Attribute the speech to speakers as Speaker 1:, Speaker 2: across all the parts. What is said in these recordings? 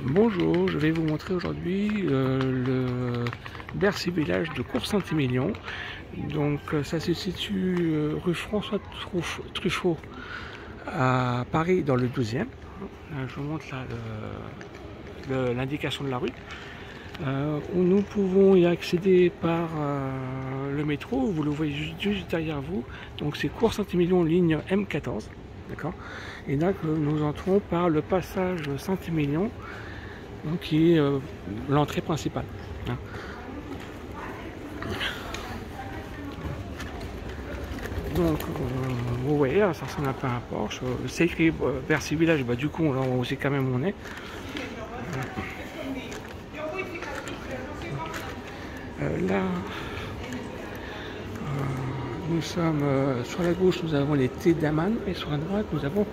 Speaker 1: Bonjour, je vais vous montrer aujourd'hui le Bercy Village de Cours-Saint-Émilion. Donc ça se situe rue François Truffaut à Paris dans le 12e. Je vous montre là l'indication de la rue. Où nous pouvons y accéder par le métro, vous le voyez juste derrière vous. Donc c'est Cours-Saint-Émilion ligne M14. D'accord. Et là que nous entrons par le passage Saint-Émilion, donc qui est l'entrée principale. Hein. Donc vous voyez, ça ressemble un peu à un Porsche. C'est écrit Bercy Village, du coup on sait quand même où on est. Là, nous sommes sur la gauche, nous avons les thés d'Aman et sur la droite, nous avons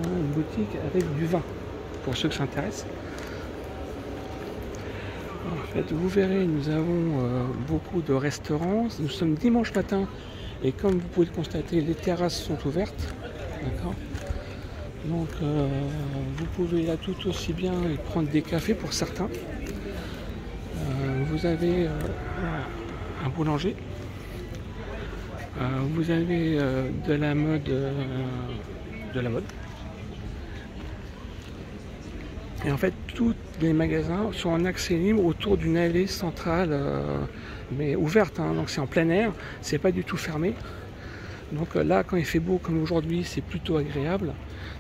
Speaker 1: une boutique avec du vin, pour ceux qui s'intéressent. En fait, vous verrez, nous avons beaucoup de restaurants. Nous sommes dimanche matin et comme vous pouvez le constater, les terrasses sont ouvertes. D'accord. Donc, vous pouvez là tout aussi bien prendre des cafés pour certains. Vous avez un boulanger. Vous avez de la mode. Et en fait, tous les magasins sont en accès libre autour d'une allée centrale, mais ouverte, hein, donc c'est en plein air, c'est pas du tout fermé. Donc là, quand il fait beau comme aujourd'hui, c'est plutôt agréable.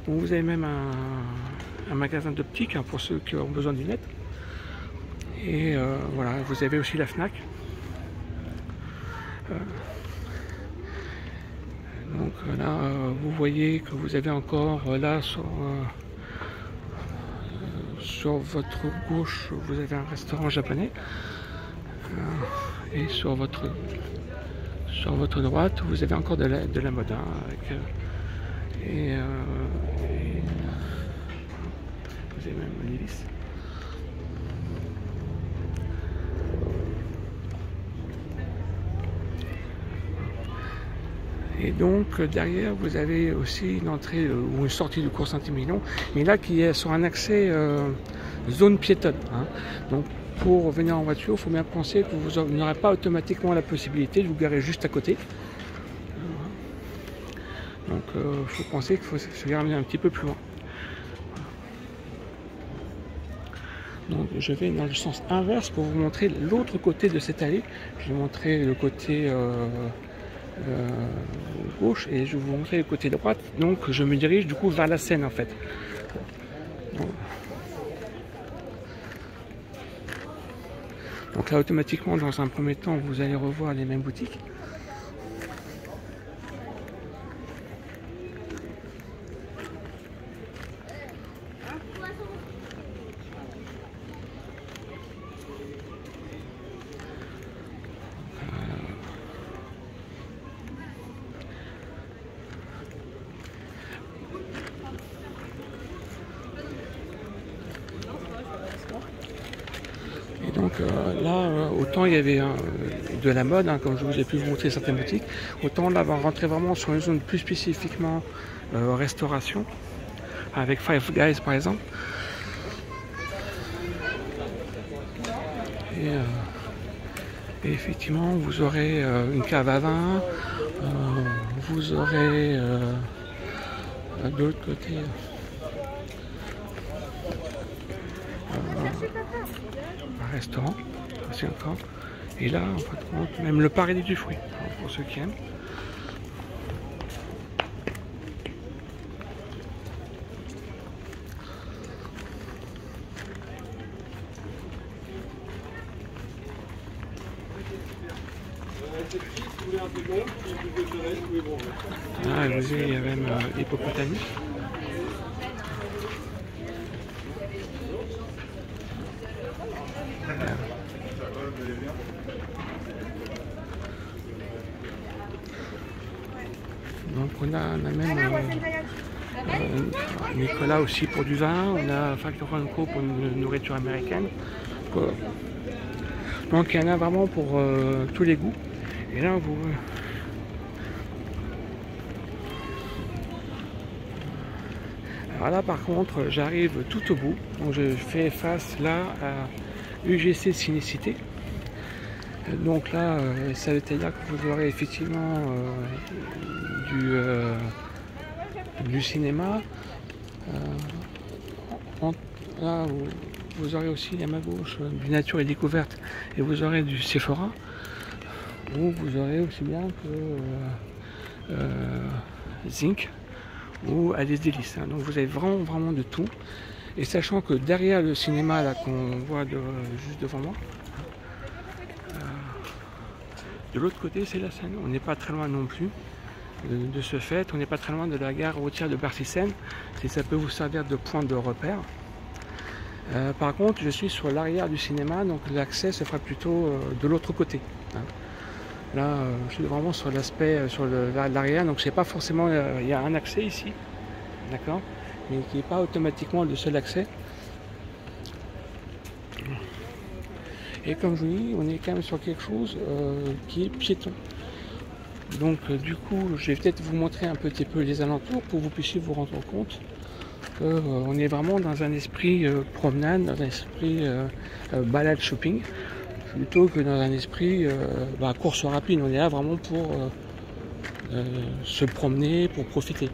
Speaker 1: Donc vous avez même un magasin d'optique, hein, pour ceux qui ont besoin de lunettes. Et voilà, vous avez aussi la Fnac. Donc là, vous voyez que vous avez encore là sur votre gauche, vous avez un restaurant japonais. Et sur votre droite, vous avez encore de la mode. Hein, et vous avez même l'hélice. Et donc derrière vous avez aussi une entrée ou une sortie du Cours Saint-Émilion, mais là qui est sur un accès zone piétonne. Hein. Donc pour venir en voiture, il faut bien penser que vous n'aurez pas automatiquement la possibilité de vous garer juste à côté. Donc il faut penser qu'il faut se garer un petit peu plus loin. Donc je vais dans le sens inverse pour vous montrer l'autre côté de cette allée. Je vais montrer le côté gauche et je vais vous montrer le côté droite. Donc je me dirige du coup vers la Seine en fait. Donc là automatiquement dans un premier temps vous allez revoir les mêmes boutiques. Et donc là, autant il y avait de la mode, hein, comme je vous ai pu vous montrer certaines boutiques, autant là, on va rentrer vraiment sur une zone plus spécifiquement restauration, avec Five Guys par exemple. Et effectivement, vous aurez une cave à vin, vous aurez de l'autre côté un restaurant, aussi encore. Et là, en fin de compte, même le paradis du fruit, hein, pour ceux qui aiment. Ah, vous voyez, il y a même l'hippopotamus. Donc on a même Nicolas aussi pour du vin, on a Factor Co pour une nourriture américaine. Donc il y en a vraiment pour tous les goûts. Et là vous Alors là par contre j'arrive tout au bout, donc je fais face là à UGC Cinécité. Donc là ça veut dire que vous aurez effectivement du cinéma. Là vous aurez aussi à ma gauche du Nature et Découverte, et vous aurez du Sephora, ou vous aurez aussi bien que Zinc ou Alice Délices. Donc vous avez vraiment de tout. Et sachant que derrière le cinéma là qu'on voit juste devant moi, de l'autre côté c'est la Seine. On n'est pas très loin non plus de ce fait. On n'est pas très loin de la gare routière de Bercy-Seine, si ça peut vous servir de point de repère. Par contre je suis sur l'arrière du cinéma, donc l'accès se fera plutôt de l'autre côté. Là je suis vraiment sur l'aspect, sur l'arrière, donc je sais pas forcément, il y a un accès ici, d'accord, mais qui n'est pas automatiquement le seul accès. Et comme je vous dis, on est quand même sur quelque chose qui est piéton. Donc du coup, je vais peut-être vous montrer un petit peu les alentours pour que vous puissiez vous rendre compte qu'on est vraiment dans un esprit promenade, dans un esprit balade shopping, plutôt que dans un esprit course rapide. On est là vraiment pour se promener, pour profiter.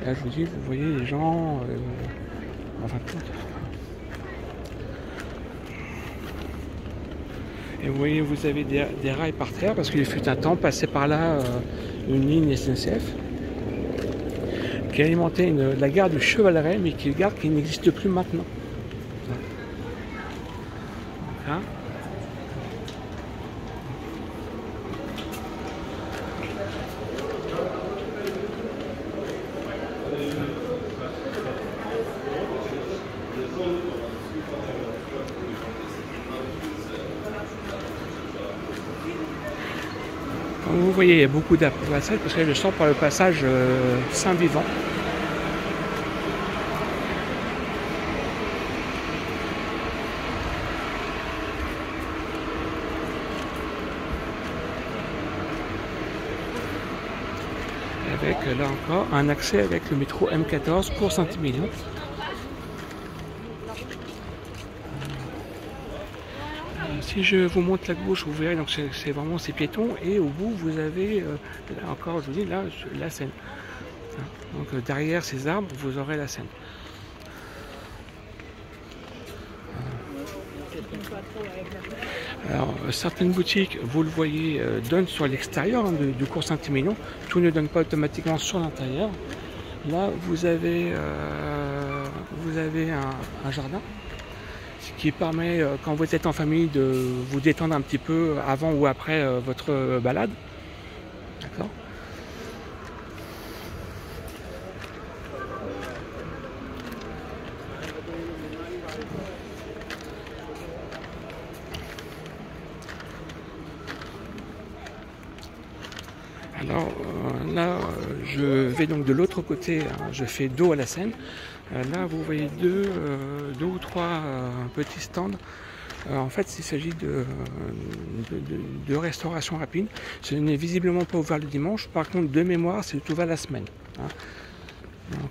Speaker 1: Là, je vous dis, vous voyez les gens, en fin de compte. Et vous voyez, vous avez des rails par terre, parce qu'il fut un temps passé par là une ligne SNCF qui alimentait la gare du Chevaleret, mais qui est une gare qui n'existe plus maintenant. Hein? Comme vous voyez, il y a beaucoup d'appareils parce que je sors par le passage Saint-Vivant. Avec là encore un accès avec le métro M14 pour Saint-Émilion. Si je vous montre la gauche, vous verrez, donc c'est vraiment ces piétons, et au bout vous avez là encore, je vous dis, là la Seine. Donc derrière ces arbres vous aurez la Seine. Alors certaines boutiques, vous le voyez, donnent sur l'extérieur du cours Saint-Émilion. Tout ne donne pas automatiquement sur l'intérieur. Là vous avez un jardin, ce qui permet, quand vous êtes en famille, de vous détendre un petit peu avant ou après votre balade. D'accord. Alors là, je vais donc de l'autre côté, hein, je fais dos à la Seine. Là, vous voyez deux ou trois petits stands. En fait, il s'agit de restauration rapide. Ce n'est visiblement pas ouvert le dimanche. Par contre, de mémoire, c'est ouvert la semaine. Hein. Donc,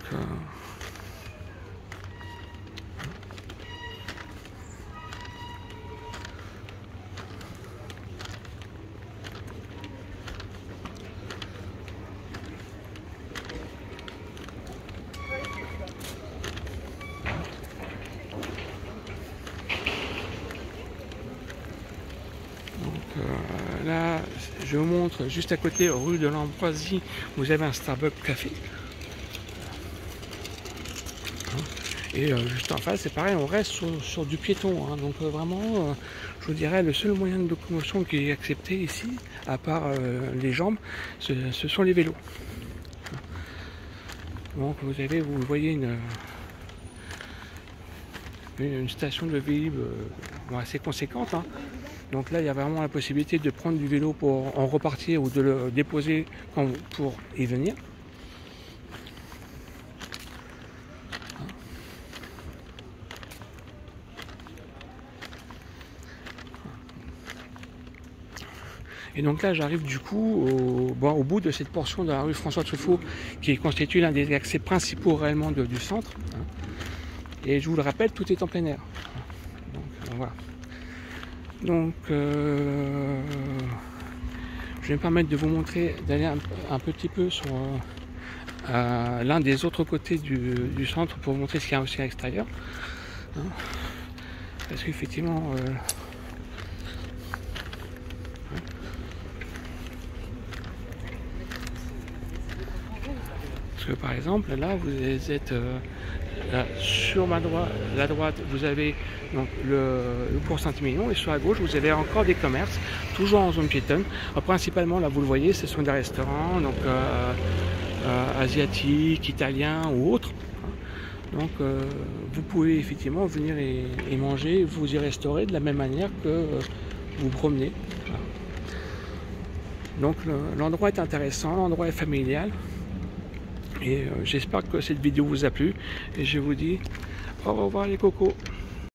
Speaker 1: là, je vous montre juste à côté, rue de l'Ambroisie, vous avez un Starbucks café. Et juste en face, c'est pareil, on reste sur du piéton. Hein, donc vraiment, je vous dirais, le seul moyen de locomotion qui est accepté ici, à part les jambes, ce sont les vélos. Donc vous voyez une station de Vélib assez conséquente. Hein. Donc là, il y a vraiment la possibilité de prendre du vélo pour en repartir ou de le déposer pour y venir. Et donc là, j'arrive du coup au bout de cette portion de la rue François Truffaut qui constitue l'un des accès principaux réellement du centre. Hein. Et je vous le rappelle, tout est en plein air. Donc voilà. Donc je vais me permettre de vous montrer, d'aller un petit peu sur l'un des autres côtés du centre pour vous montrer ce qu'il y a aussi à l'extérieur. Hein. Parce qu'effectivement, parce que par exemple, là, vous êtes là, sur la droite, vous avez donc le cours Saint-Émilion, et sur la gauche, vous avez encore des commerces, toujours en zone piétonne. Principalement, là, vous le voyez, ce sont des restaurants, donc asiatiques, italiens ou autres. Donc, vous pouvez effectivement venir et manger, vous y restaurer de la même manière que vous promenez. Voilà. Donc, l'endroit est intéressant, l'endroit est familial. Et j'espère que cette vidéo vous a plu. Et je vous dis au revoir les cocos.